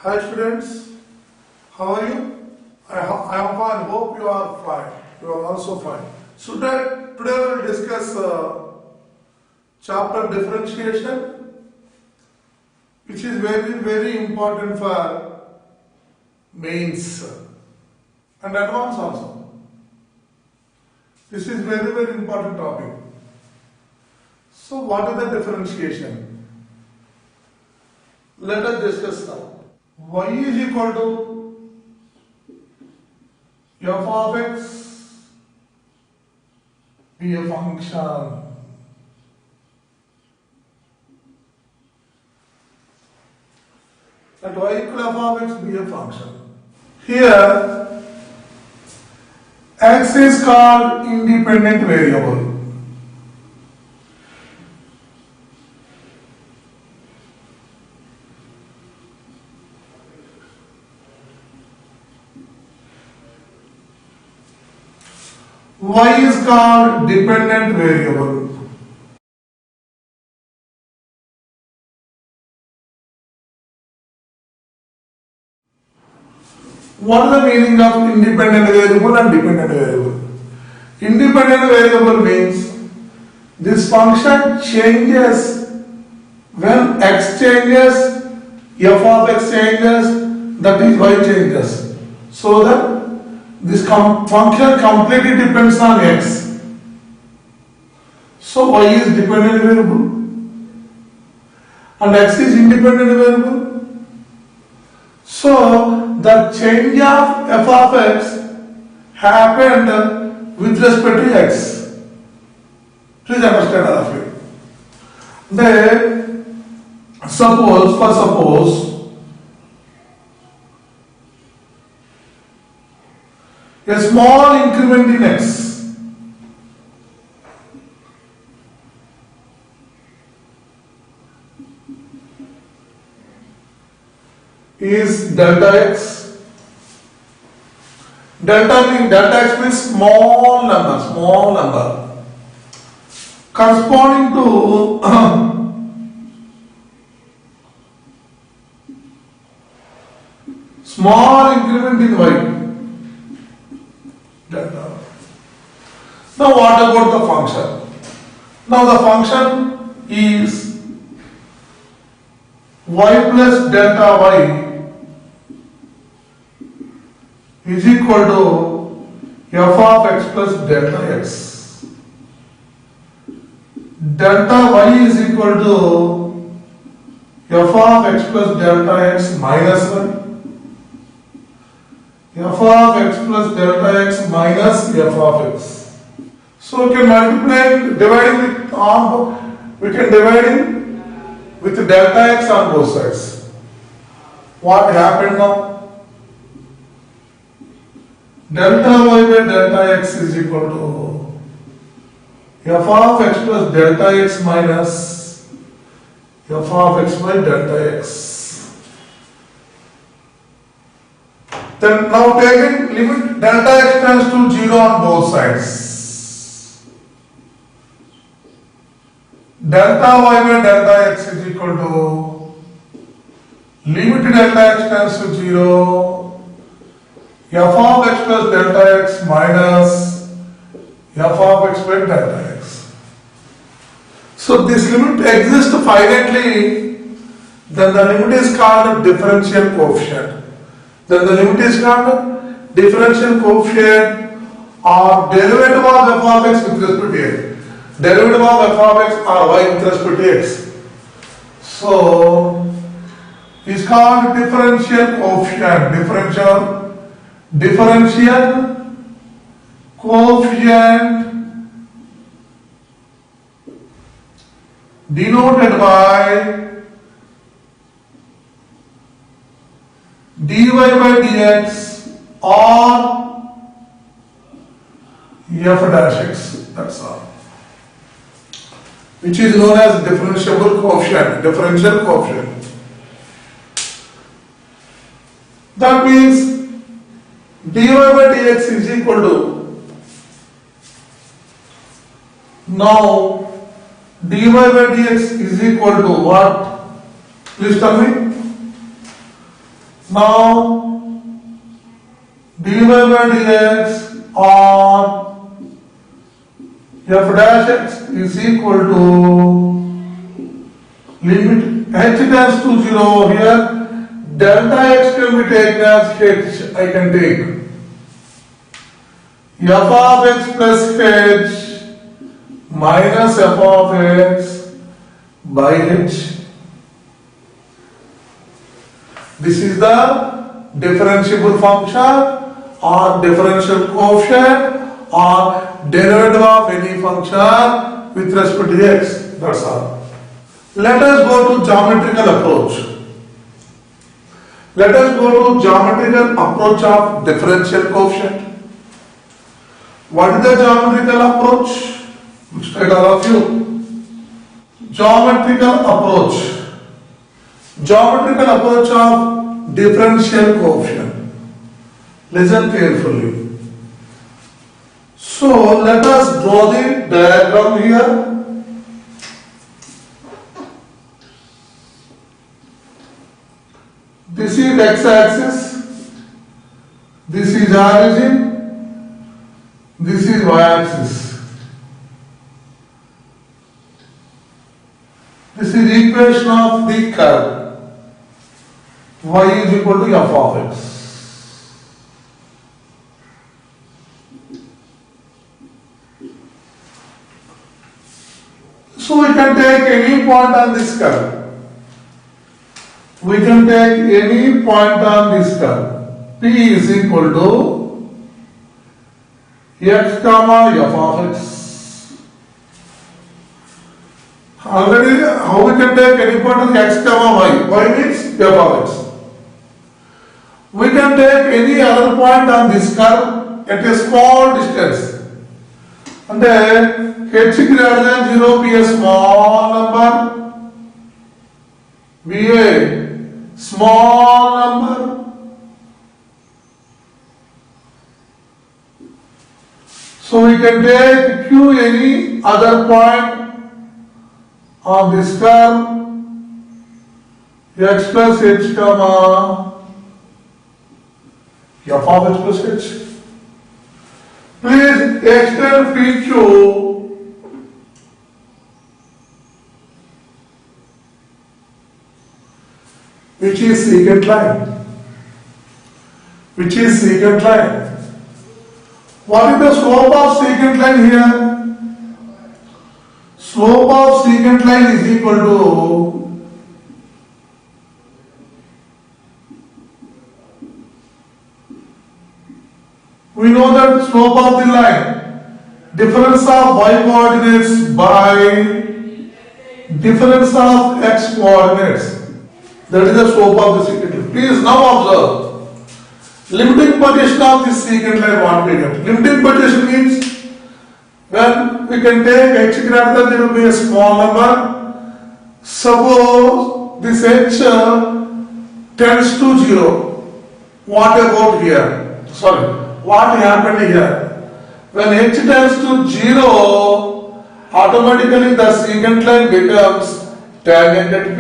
Hi students, how are you? I am fine. Hope you are fine. You are also fine. So today we will discuss chapter differentiation, which is very important for mains and advanced also. This is very important topic. So what is the differentiation? Let us discuss now. Y is equal to f of x be a function. Let y equal f of x be a function. Here x is called independent variable. Y is called dependent variable. What is the meaning of independent variable and dependent variable? Independent variable means this function changes when x changes, f of x changes, that is y changes. So that this function completely depends on x. So y is dependent variable and x is independent variable. So the change of f of x happened with respect to x. Please understand all of you. Then suppose a small increment in x is delta x. Delta x means small number corresponding to small increment in y. Delta. Now what about the function? Now the function is y plus delta y is equal to f of x plus delta x. Delta y is equal to f of x plus delta x minus 1. F of x plus delta x minus f of x. So we can multiply, we can divide with delta x on both sides. What happened now? Delta y by delta x is equal to f of x plus delta x minus f of x by delta x. Then now taking limit delta x tends to 0 on both sides. Delta y by delta x is equal to limit delta x tends to 0 f of x plus delta x minus f of x by delta x. So this limit exists finitely, then the limit is called differential coefficient. Then the limit is called differential coefficient or derivative of f of x with respect to x. Derivative of f of x or y with respect to x. So is called differential coefficient. Differential coefficient denoted by dy by dx or f dash x, that's all, which is known as differential coefficient. That means dy by dx is equal to, now dy by dx is equal to what? Please tell me. Now dy by dx on f dash x is equal to limit h tends to 0 here. Delta x can be taken as h. I can take f of x plus h minus f of x by h. This is the differentiable function or differential coefficient or derivative of any function with respect to x. That's all. Let us go to geometrical approach. Let us go to geometrical approach of differential coefficient. What is the geometrical approach? Straight all of you. Geometrical approach. Geometrical approach of differential coefficient. Listen carefully. So let us draw the diagram here. This is x-axis, this is origin, this is y-axis. This is equation of the curve. Y is equal to f of x. So we can take any point on this curve. We can take any point on this curve. P is equal to x comma f of x. Already, how we can take any point on x comma y? Y means f of x. We can take any other point on this curve at a small distance. And then h greater than 0 be a small number, be a small number. So we can take q any other point on this curve x plus h comma f of x plus h. Please extend PQ which is secant line. Which is secant line. What is the slope of secant line here? Slope of secant line is equal to we know that slope of the line, difference of y coordinates by difference of x coordinates. That is the slope of the secant line. Please now observe limiting position of this secant line. What we get? Limiting position means when we can take h greater than there will be a small number. Suppose this h tends to 0. What about here? Sorry. What happened here? When h tends to 0, automatically the secant line becomes tangent at P.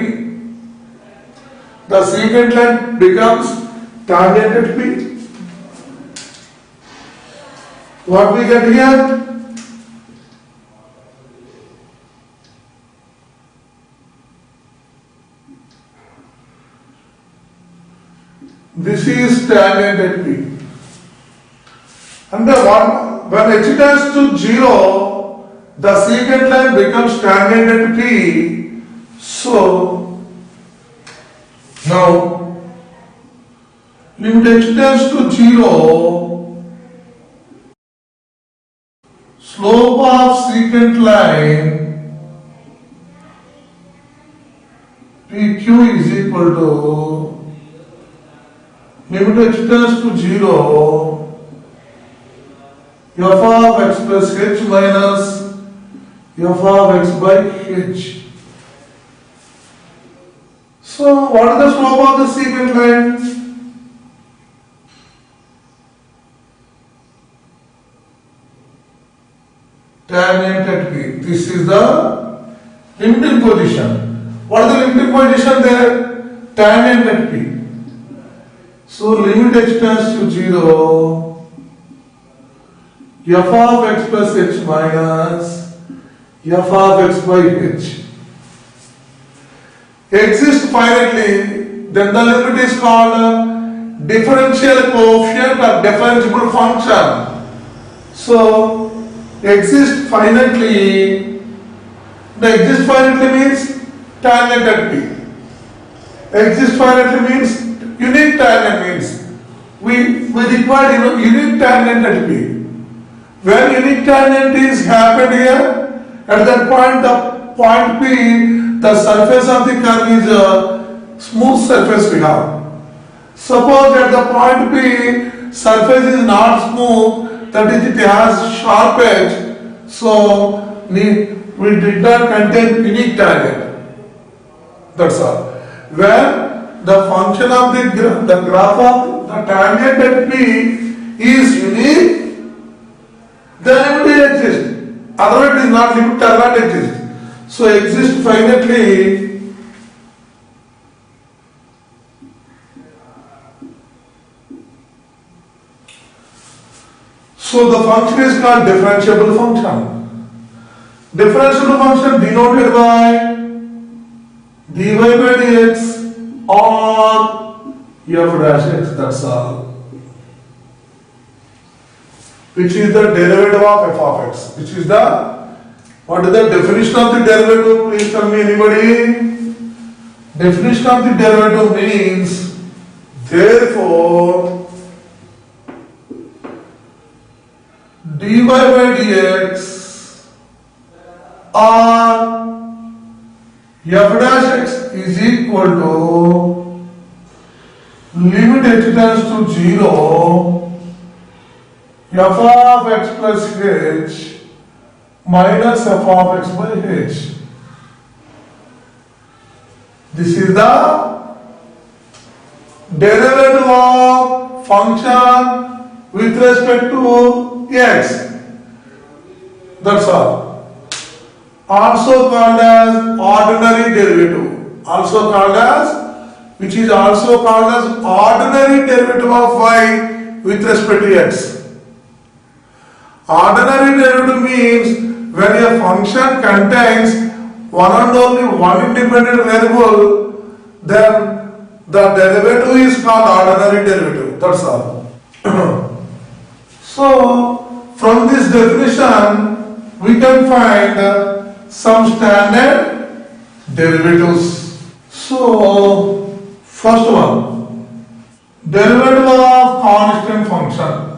The secant line becomes tangent at P. What we get here? This is tangent at P. And when h tends to 0, the secant line becomes tangent at P. So now limit h tends to 0, slope of secant line PQ is equal to limit h tends to 0 f of x plus h minus f of x by h. So what is the slope of the secant line? Tangent at P. This is the limiting position. What is the limiting position there? Tangent at P. So limit x tends to 0, f of x plus h minus f of x by h exists finitely, then the limit is called differential coefficient or differentiable function. So exist finitely, the exist finitely means tangent at p. Exist finitely means unique tangent means we require unique tangent at p. When unique tangent is happened here, at that point the point P, the surface of the curve is a smooth surface we have. Suppose at the point P, surface is not smooth, that is it has sharp edge, so we did not contain unique tangent. That's all. When the function of the graph of the tangent at P is unique, then limit exists. Otherwise it is not limit does not exist. So exist finitely. So the function is called differentiable function. Differentiable function denoted by dy by dx or f dash x, that's all. Which is the derivative of f of x. Which is what is the definition of the derivative? Please tell me anybody. Definition of the derivative means, therefore, dy by dx or f dash x is equal to limit h tends to 0 f of x plus h minus f of x by h. This is the derivative of function with respect to x. That's all. Also called as ordinary derivative. Also called as, which is also called as ordinary derivative of y with respect to x. Ordinary derivative means when a function contains one and only one independent variable, then the derivative is called ordinary derivative. That's all. So, from this definition, we can find some standard derivatives. So, first one, derivative of constant function.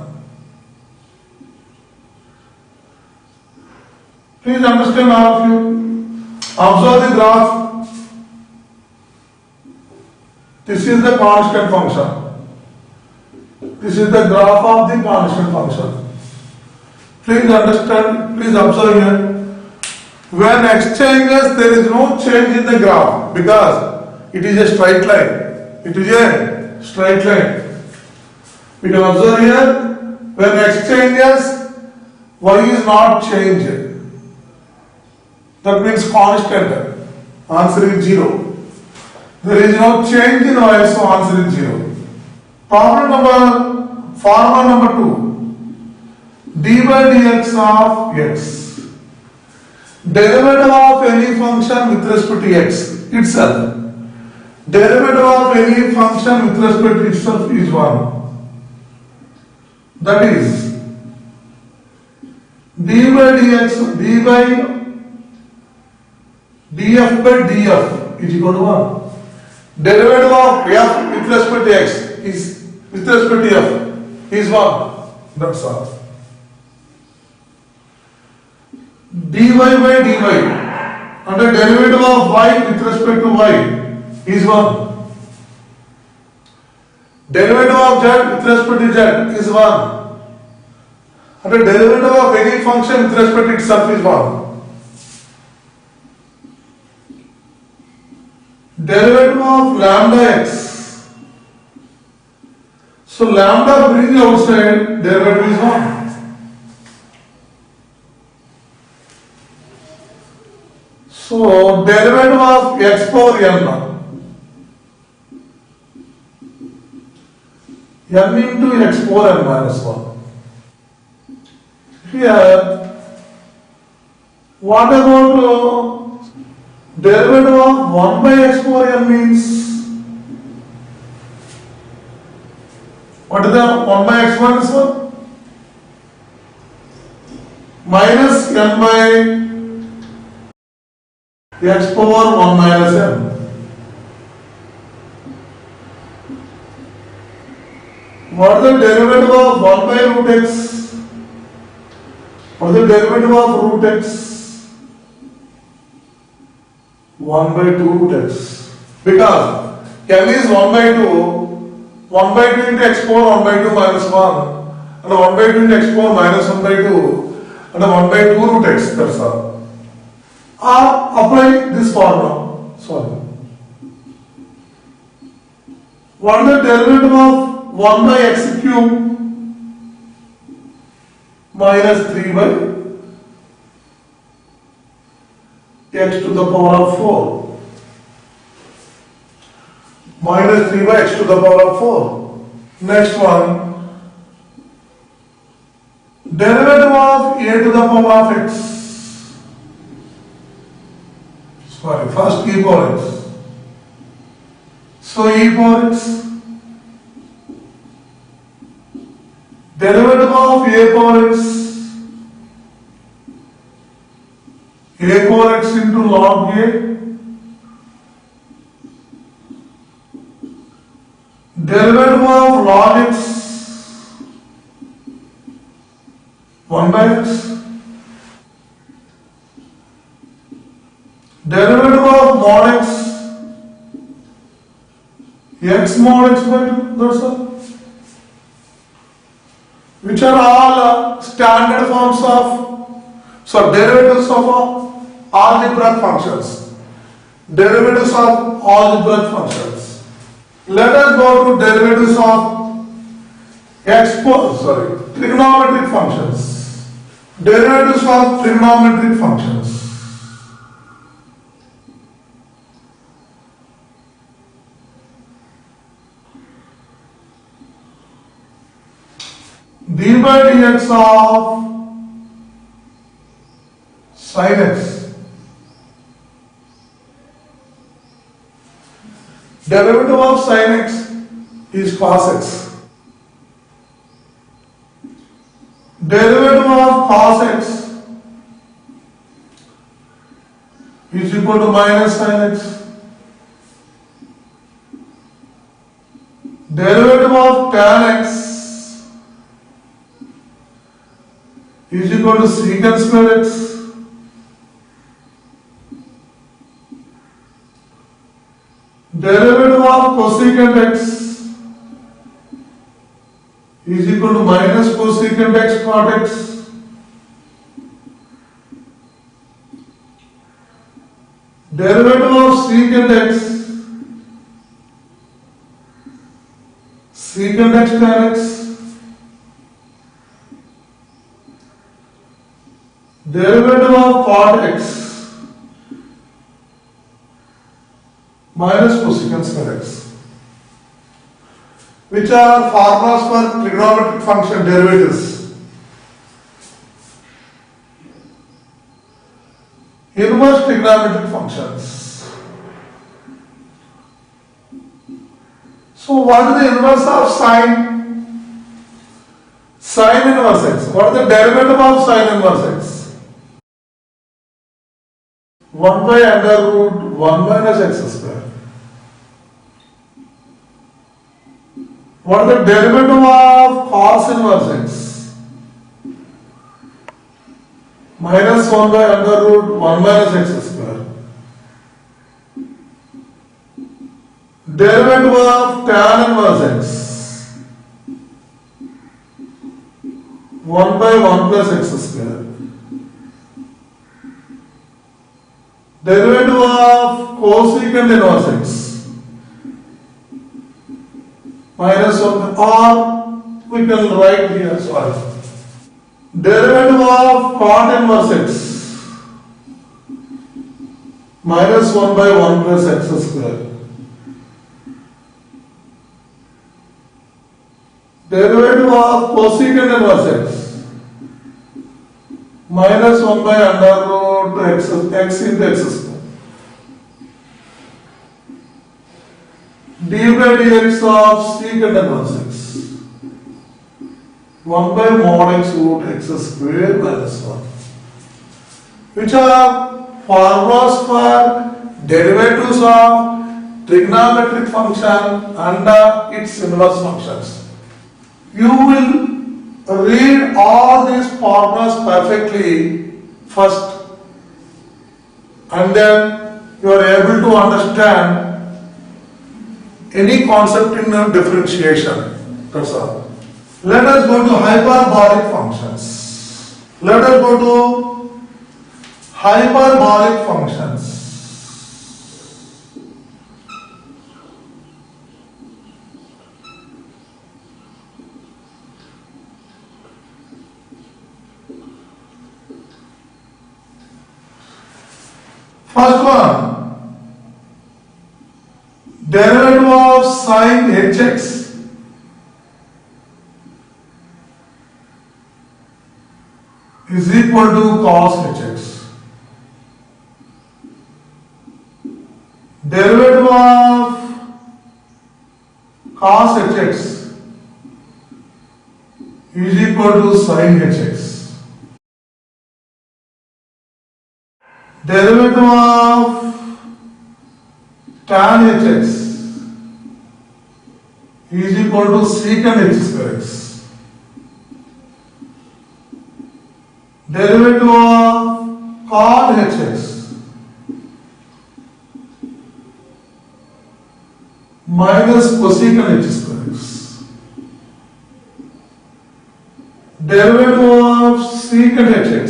Please understand all of you. Observe the graph. This is the constant function. This is the graph of the constant function. Please understand, please observe here. When x changes, there is no change in the graph because it is a straight line. It is a straight line. We can observe here, when x changes, y is not changed. That means constant. Answer is 0. There is no change in y, so answer is 0. Formula number 2. d by dx of x. Derivative of any function with respect to x itself. Derivative of any function with respect to itself is 1. That is d by dx, d by df by df is equal to 1. Derivative of f with respect to x is with respect to f is 1. That's all. dy by dy and the derivative of y with respect to y is 1. Derivative of z with respect to z is 1. And the derivative of any function with respect to itself is 1. Derivative of lambda x. So lambda brings outside, derivative is 1. So derivative of x power n. n into x power n minus 1. Here, what about derivative of 1 by x power n means? What is the 1 by x minus 1? Minus n by x power 1 minus n. What is the derivative of 1 by root x? What is the derivative of root x? 1 by 2 root x. Because n is 1 by 2, 1 by 2 into x power 1 by 2 minus 1, and 1 by 2 into x power minus 1 by 2, and 1 by 2 root x, that's all. Or apply this formula. Sorry. What is the derivative of 1 by x cube minus 3 by x to the power of 4? Minus 3 by x to the power of 4. Next one. Derivative of a to the power of x. Sorry, first e power x. So e power x. Derivative of a power x. A power x into log a. Derivative of log x. 1 by x. Derivative of mod x. X mod x by 2. That's all. Which are all standard forms of, derivatives of algebraic functions. Derivatives of algebraic functions. Let us go to derivatives of trigonometric functions. Derivatives of trigonometric functions. d by dx of sin x. Derivative of sin x is cos x. Derivative of cos x is equal to minus sin x. Derivative of tan x is equal to secant square x. Derivative of cosecant x is equal to minus cosecant x cot x. Derivative of secant x, secant x tan x. Derivative of cot x minus cosecant square x, which are formulas for trigonometric function derivatives. Inverse trigonometric functions. So what is the inverse of sine? Sine inverse x. What is the derivative of sine inverse x? 1 by under root 1 minus x square. What is the derivative of cos inverse x? Minus 1 by under root 1 minus x square. Derivative of tan inverse x. 1 by 1 plus x square. Derivative of cosecant inverse x minus 1, or we can write here, sorry. Derivative of cot inverse x minus 1 by 1 plus x square. derivative of cosecant inverse x minus 1 by under root x into x square. D by dx of secant inverse x 1 by mod x root x square minus 1, which are formulas for derivatives of trigonometric function and its inverse functions. You will read all these formulas perfectly first, and then you are able to understand any concept in differentiation. That's all. Let us go to hyperbolic functions. Let us go to hyperbolic functions. First one, derivative of sin hx is equal to cos hx. Derivative of cos hx is equal to sin hx. Derivative of tan hx is equal to secant h square x. Derivative of cot hx minus cosecant h square x. Derivative of secant hx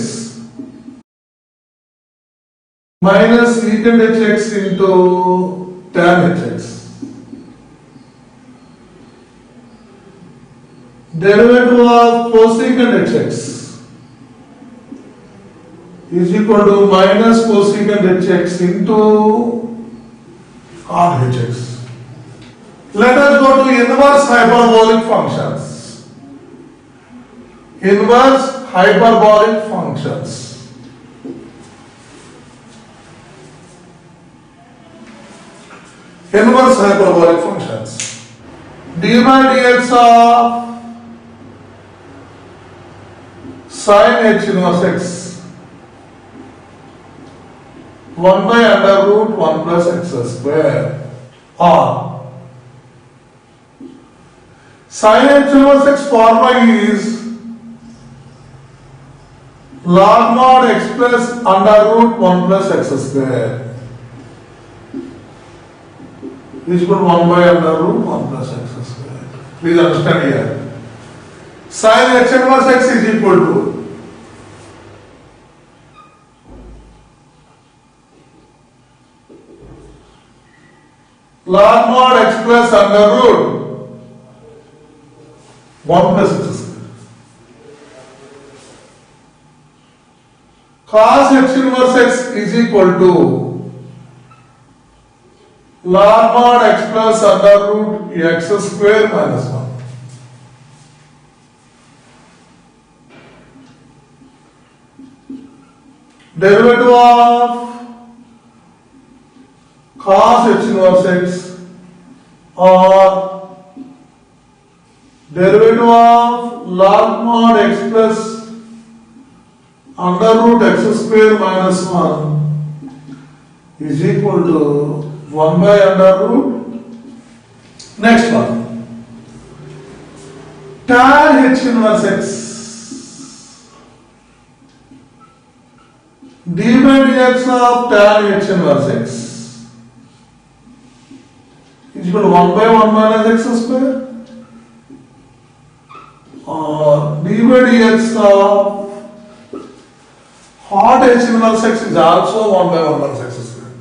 minus secant hx into tan hx. Derivative of cosecant hx is equal to minus cosecant hx into cot hx. Let us go to inverse hyperbolic functions. Inverse hyperbolic functions. Inverse hyperbolic functions. D by dx of sin h inverse x 1 by under root 1 plus x square, or sin h inverse x formula is log mod x plus under root 1 plus x square is equal to 1 by under root 1 plus x square. Please understand here. Sin h inverse x is equal to log mod x plus under root 1 plus x square. Cos h inverse x is equal to log mod x plus under root x square minus 1. Derivative of cos h inverse x or derivative of log mod x plus under root x square minus 1 is equal to 1 by under root. Next one, tan h inverse x d by dx of tan h inverse x is equal to 1 by 1 minus x square, or d by dx of hot h inverse x is also 1 by 1 minus x square.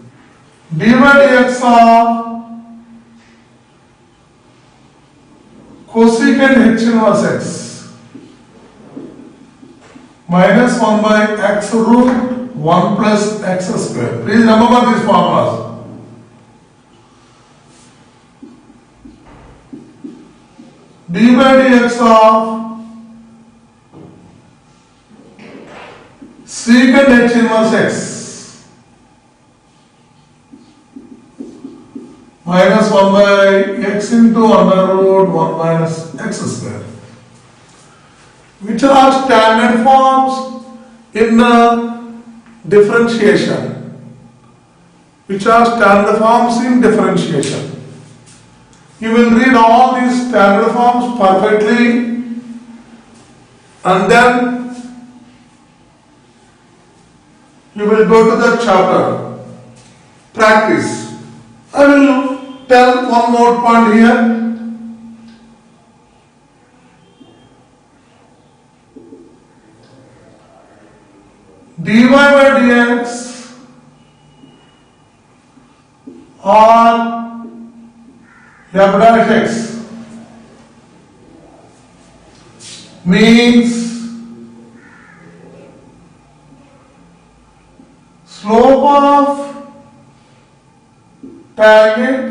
D by dx of cosecant h inverse x minus 1 by x root 1 plus x square. Please remember these formulas. D d by dx of secant h inverse x minus 1 by x into under root 1 minus x square, which are standard forms in differentiation. Which are standard forms in differentiation. You will read all these standard forms perfectly, and then you will go to the chapter practice. I will tell one more point here. dy by dx or f dash x means slope of tangent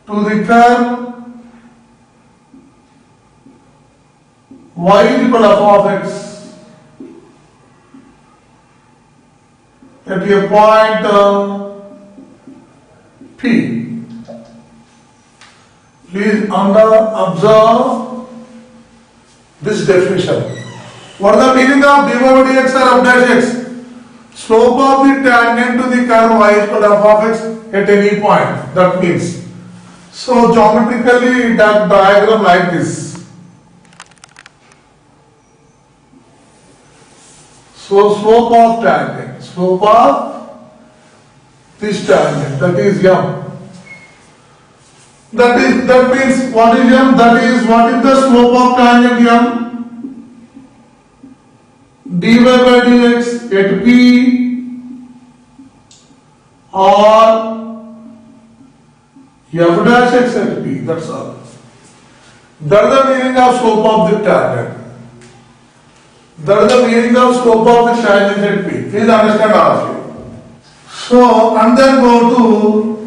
to the curve y is equal to f of x at a point P. Please observe this definition. What is the meaning of dy by dx or f dash x? Slope of the tangent to the curve y is equal to f of x at any point. That means, so geometrically that diagram like this. So slope of tangent, slope of this tangent, that is m. That means what is m? That is what is the slope of tangent m? dy by dx at P or f dash x at P. That's all. That is the meaning of slope of the tangent. That is the meaning of slope of the tangent at P. Please understand all of you. So, and then go to,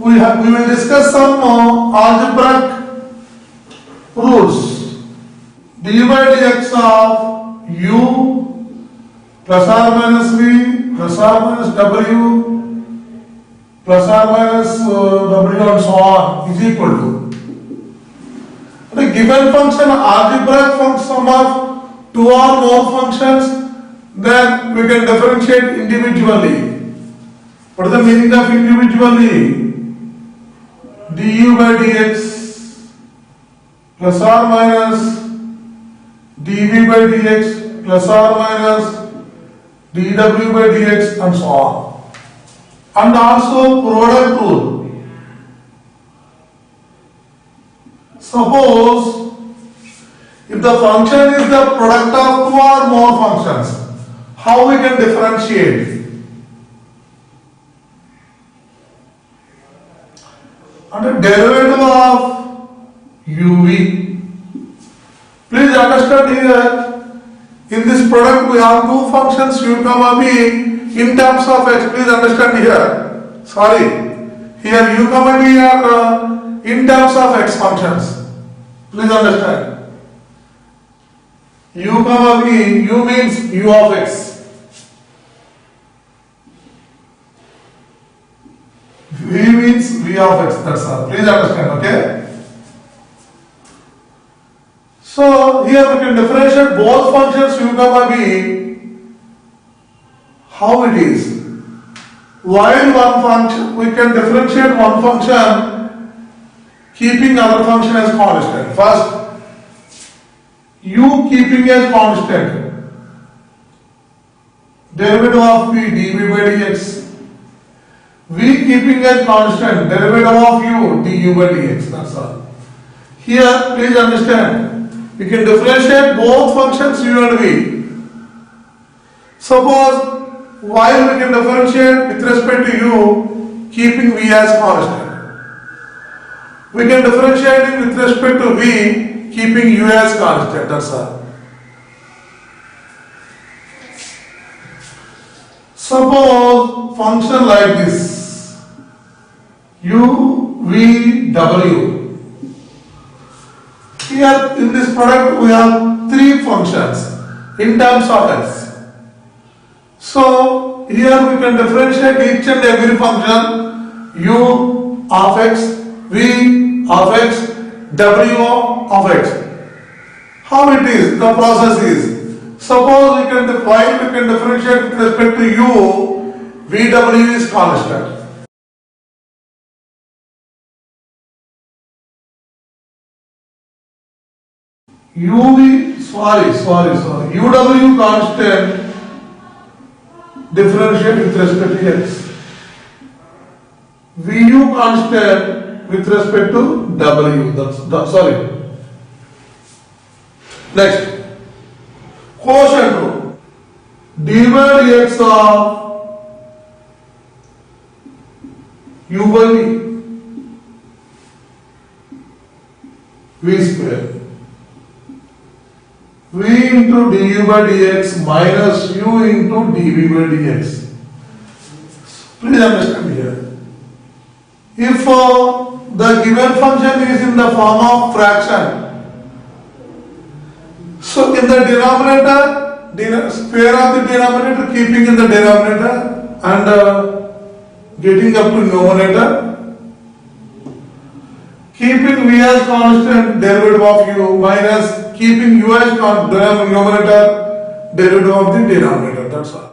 we will discuss some algebraic rules. dy by dx of u plus or minus v plus or minus w plus or minus w and so on is equal to the given function algebraic function of two or more functions, then we can differentiate individually. What is the meaning of individually? du by dx plus or minus dv by dx plus or minus dw by dx and so on. And also product rule. Suppose if the function is the product of two or more functions, how we can differentiate? And the derivative of uv. Please understand here, in this product we have two functions u comma v in terms of x. Please understand here. Sorry, here u comma v are in terms of x functions. Please understand. U comma v, u means u of x. V means v of x, that's all. Please understand, okay? So, here we can differentiate both functions u comma v. How it is? While one function, we can differentiate one function keeping other function as constant. First, u keeping as constant, derivative of v dv by dx. V keeping as constant, derivative of u du by dx, that's all. Here, please understand, we can differentiate both functions u and v. Suppose, while we can differentiate with respect to u, keeping v as constant. We can differentiate it with respect to v, keeping u as constant, that's all. Suppose function like this, u, v, w. Here in this product we have three functions in terms of x. So here we can differentiate each and every function u of x, v of x, w of x. How it is? The process is, suppose we can differentiate with respect to u, vw is constant. uw constant, differentiate with respect to x. vu constant with respect to w. Sorry. Next, quotient rule. dy dx of u by v square. v into du by dx minus u into dv by dx. Please understand here. If the given function is in the form of fraction, so in the denominator, square of the denominator keeping in the denominator and getting up to numerator, keeping v as constant, derivative of u, minus keeping u as numerator, derivative of the denominator. That's all.